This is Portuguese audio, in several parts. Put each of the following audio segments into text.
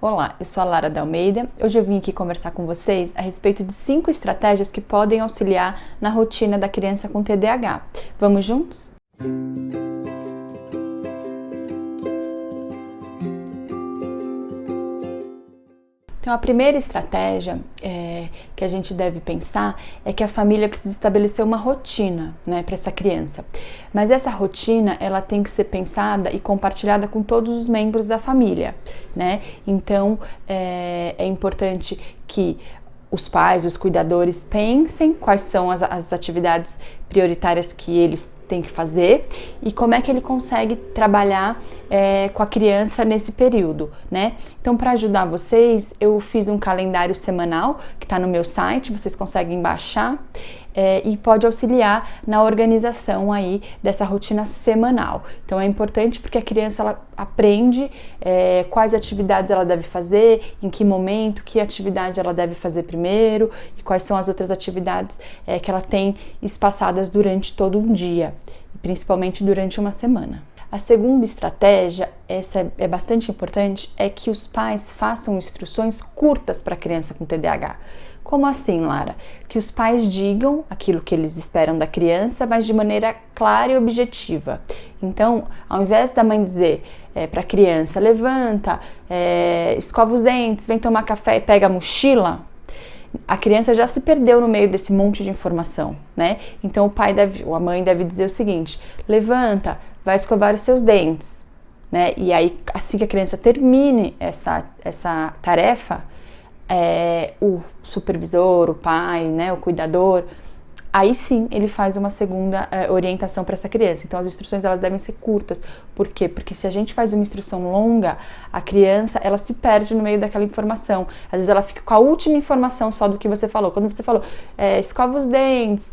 Olá, eu sou a Lara da Almeida. Hoje eu vim aqui conversar com vocês a respeito de 5 estratégias que podem auxiliar na rotina da criança com TDAH. Vamos juntos? Então, a primeira estratégia que a gente deve pensar é que a família precisa estabelecer uma rotina, né, para essa criança. Mas essa rotina, ela tem que ser pensada e compartilhada com todos os membros da família, né? Então, é importante que os pais, os cuidadores pensem quais são as atividades prioritárias que eles têm que fazer e como é que ele consegue trabalhar com a criança nesse período, né? Então, para ajudar vocês, eu fiz um calendário semanal que está no meu site, vocês conseguem baixar e pode auxiliar na organização aí dessa rotina semanal. Então, é importante porque a criança ela aprende quais atividades ela deve fazer, em que momento, que atividade ela deve fazer primeiro e quais são as outras atividades que ela tem espaçadas durante todo um dia, principalmente durante uma semana. A segunda estratégia, essa é bastante importante, é que os pais façam instruções curtas para a criança com TDAH. Como assim, Lara? Que os pais digam aquilo que eles esperam da criança, mas de maneira clara e objetiva. Então, ao invés da mãe dizer para a criança, levanta, escova os dentes, vem tomar café e pega a mochila, a criança já se perdeu no meio desse monte de informação, né? Então o pai ou a mãe deve dizer o seguinte: levanta, vai escovar os seus dentes, né? E aí, assim que a criança termine essa tarefa, o supervisor, o pai, né, o cuidador, aí sim ele faz uma segunda orientação para essa criança. Então as instruções elas devem ser curtas. Por quê? Porque se a gente faz uma instrução longa, a criança ela se perde no meio daquela informação. Às vezes ela fica com a última informação só do que você falou. Quando você falou escova os dentes,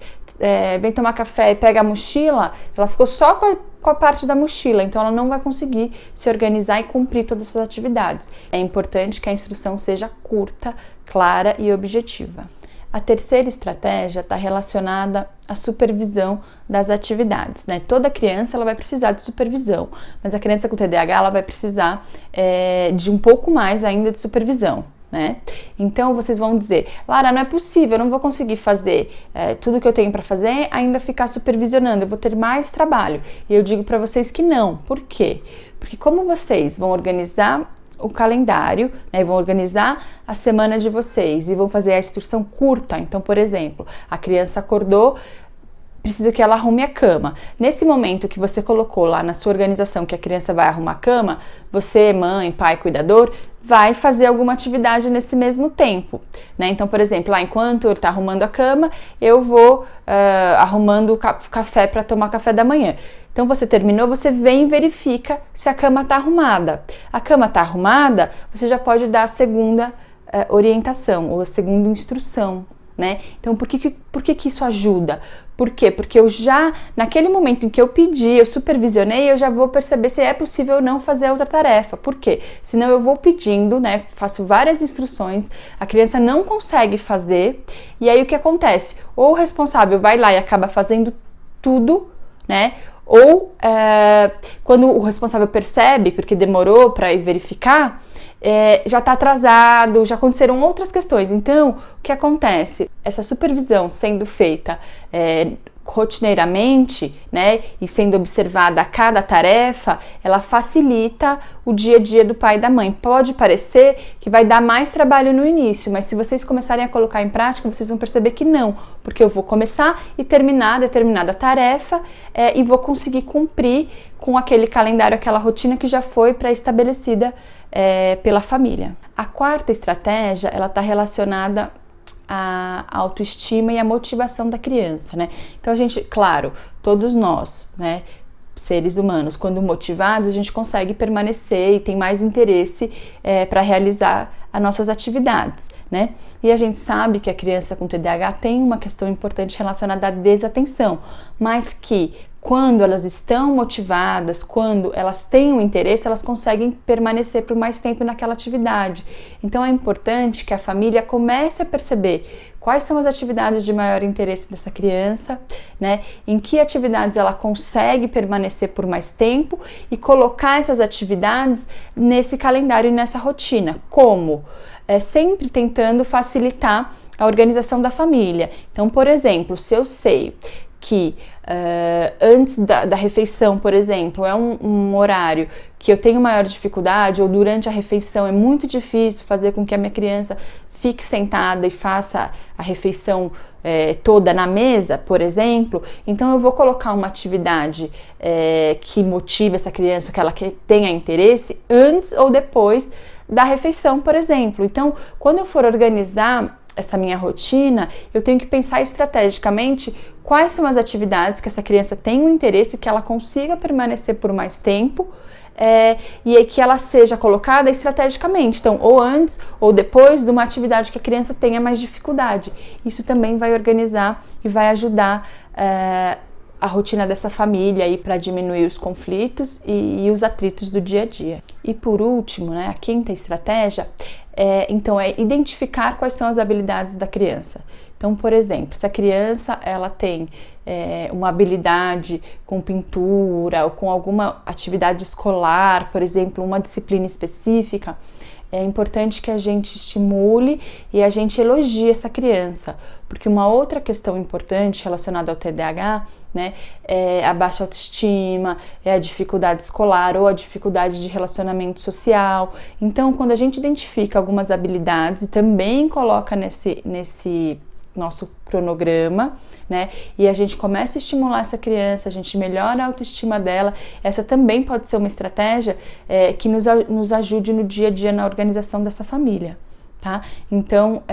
vem tomar café e pega a mochila, ela ficou só com a parte da mochila, então ela não vai conseguir se organizar e cumprir todas essas atividades. É importante que a instrução seja curta, clara e objetiva. A terceira estratégia está relacionada à supervisão das atividades, né? Toda criança ela vai precisar de supervisão, mas a criança com TDAH ela vai precisar de um pouco mais ainda de supervisão, né? Então vocês vão dizer, Lara, não é possível, eu não vou conseguir fazer tudo que eu tenho para fazer, ainda ficar supervisionando, eu vou ter mais trabalho. E eu digo para vocês que não. Por quê? Porque como vocês vão organizar o calendário, né, vão organizar a semana de vocês e vão fazer a instrução curta. Então, por exemplo, a criança acordou, precisa que ela arrume a cama. Nesse momento que você colocou lá na sua organização que a criança vai arrumar a cama, você, mãe, pai, cuidador, vai fazer alguma atividade nesse mesmo tempo, né? Então, por exemplo, lá enquanto ele está arrumando a cama, eu vou arrumando o café para tomar café da manhã. Então, você terminou, você vem e verifica se a cama está arrumada. A cama está arrumada, você já pode dar a segunda orientação ou a segunda instrução, né? Então, por que isso ajuda? Por quê? Porque eu já, naquele momento em que eu pedi, eu supervisionei, eu já vou perceber se é possível ou não fazer outra tarefa. Por quê? Senão eu vou pedindo, né? Faço várias instruções, a criança não consegue fazer, e aí o que acontece? Ou o responsável vai lá e acaba fazendo tudo, né? Ou quando o responsável percebe, porque demorou para ir verificar, já está atrasado, já aconteceram outras questões. Então, o que acontece? Essa supervisão sendo feita rotineiramente, né, e sendo observada a cada tarefa, ela facilita o dia a dia do pai e da mãe. Pode parecer que vai dar mais trabalho no início, mas se vocês começarem a colocar em prática, vocês vão perceber que não, porque eu vou começar e terminar determinada tarefa e vou conseguir cumprir com aquele calendário, aquela rotina que já foi pré-estabelecida pela família. A quarta estratégia, ela está relacionada a autoestima e a motivação da criança, né? Então a gente, claro, todos nós, né, seres humanos, quando motivados, a gente consegue permanecer e tem mais interesse para realizar as nossas atividades, né? E a gente sabe que a criança com TDAH tem uma questão importante relacionada à desatenção, mas que quando elas estão motivadas, quando elas têm um interesse, elas conseguem permanecer por mais tempo naquela atividade. Então é importante que a família comece a perceber quais são as atividades de maior interesse dessa criança, né? Em que atividades ela consegue permanecer por mais tempo e colocar essas atividades nesse calendário e nessa rotina. Como? Sempre tentando facilitar a organização da família. Então, por exemplo, se eu sei que antes da refeição, por exemplo, é um horário que eu tenho maior dificuldade, ou durante a refeição é muito difícil fazer com que a minha criança fique sentada e faça a refeição toda na mesa, por exemplo, então eu vou colocar uma atividade que motive essa criança, que ela tenha interesse, antes ou depois da refeição, por exemplo. Então, quando eu for organizar essa minha rotina, eu tenho que pensar estrategicamente quais são as atividades que essa criança tem um interesse, que ela consiga permanecer por mais tempo, e que ela seja colocada estrategicamente, então ou antes ou depois de uma atividade que a criança tenha mais dificuldade. Isso também vai organizar e vai ajudar a rotina dessa família aí para diminuir os conflitos e os atritos do dia a dia. E por último, né, a quinta estratégia então é identificar quais são as habilidades da criança. Então, por exemplo, se a criança ela tem uma habilidade com pintura ou com alguma atividade escolar, por exemplo, uma disciplina específica, é importante que a gente estimule e a gente elogie essa criança, porque uma outra questão importante relacionada ao TDAH, né, é a baixa autoestima, é a dificuldade escolar ou a dificuldade de relacionamento social. Então, quando a gente identifica algumas habilidades e também coloca nesse nosso cronograma, né, e a gente começa a estimular essa criança, a gente melhora a autoestima dela, essa também pode ser uma estratégia que nos ajude no dia a dia na organização dessa família, tá? Então,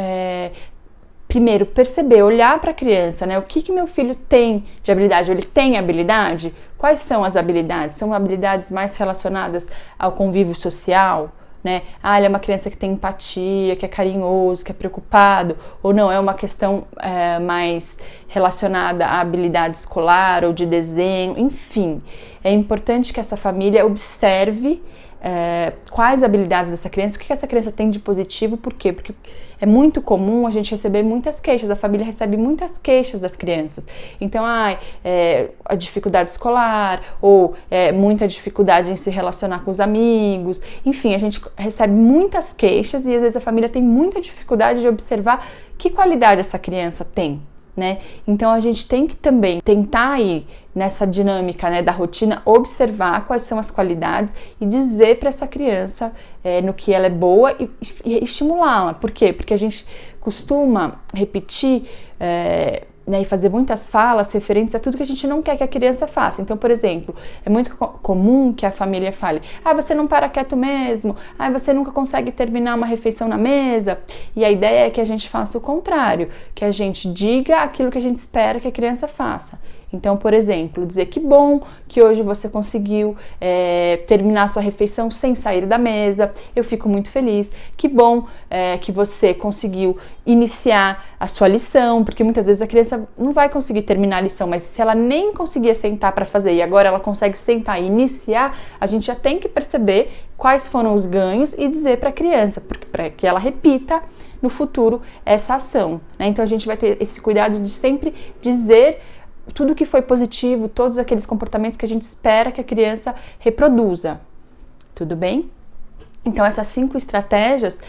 primeiro, perceber, olhar para a criança, né, o que meu filho tem de habilidade, ele tem habilidade? Quais são as habilidades? São habilidades mais relacionadas ao convívio social? Né? Ele é uma criança que tem empatia, que é carinhoso, que é preocupado, ou não, é uma questão mais relacionada à habilidade escolar ou de desenho, enfim. É importante que essa família observe quais habilidades dessa criança, o que essa criança tem de positivo, por quê? Porque é muito comum a gente receber muitas queixas, a família recebe muitas queixas das crianças. Então, a dificuldade escolar, ou muita dificuldade em se relacionar com os amigos, enfim, a gente recebe muitas queixas e às vezes a família tem muita dificuldade de observar que qualidade essa criança tem. Né? Então a gente tem que também tentar ir nessa dinâmica, né, da rotina, observar quais são as qualidades e dizer para essa criança no que ela é boa e estimulá-la. Por quê? Porque a gente costuma repetir e fazer muitas falas referentes a tudo que a gente não quer que a criança faça. Então, por exemplo, é muito comum que a família fale: você não para quieto mesmo, você nunca consegue terminar uma refeição na mesa. E a ideia é que a gente faça o contrário, que a gente diga aquilo que a gente espera que a criança faça. Então, por exemplo, dizer: que bom que hoje você conseguiu terminar a sua refeição sem sair da mesa, eu fico muito feliz. Que bom que você conseguiu iniciar a sua lição, porque muitas vezes a criança não vai conseguir terminar a lição, mas se ela nem conseguia sentar para fazer e agora ela consegue sentar e iniciar, a gente já tem que perceber quais foram os ganhos e dizer para a criança, para que ela repita no futuro essa ação, né? Então a gente vai ter esse cuidado de sempre dizer tudo que foi positivo, todos aqueles comportamentos que a gente espera que a criança reproduza. Tudo bem? Então essas 5 estratégias,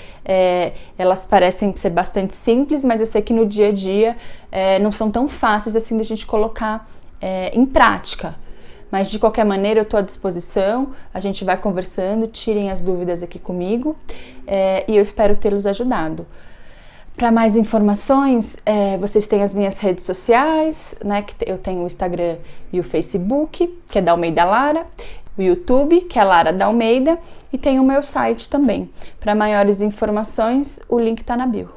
elas parecem ser bastante simples, mas eu sei que no dia a dia não são tão fáceis assim da gente colocar em prática. Mas de qualquer maneira eu estou à disposição, a gente vai conversando, tirem as dúvidas aqui comigo e eu espero tê-los ajudado. Para mais informações, vocês têm as minhas redes sociais, né, que eu tenho o Instagram e o Facebook, que é da Almeida Lara, o YouTube, que é Lara da Almeida, e tem o meu site também. Para maiores informações, o link está na bio.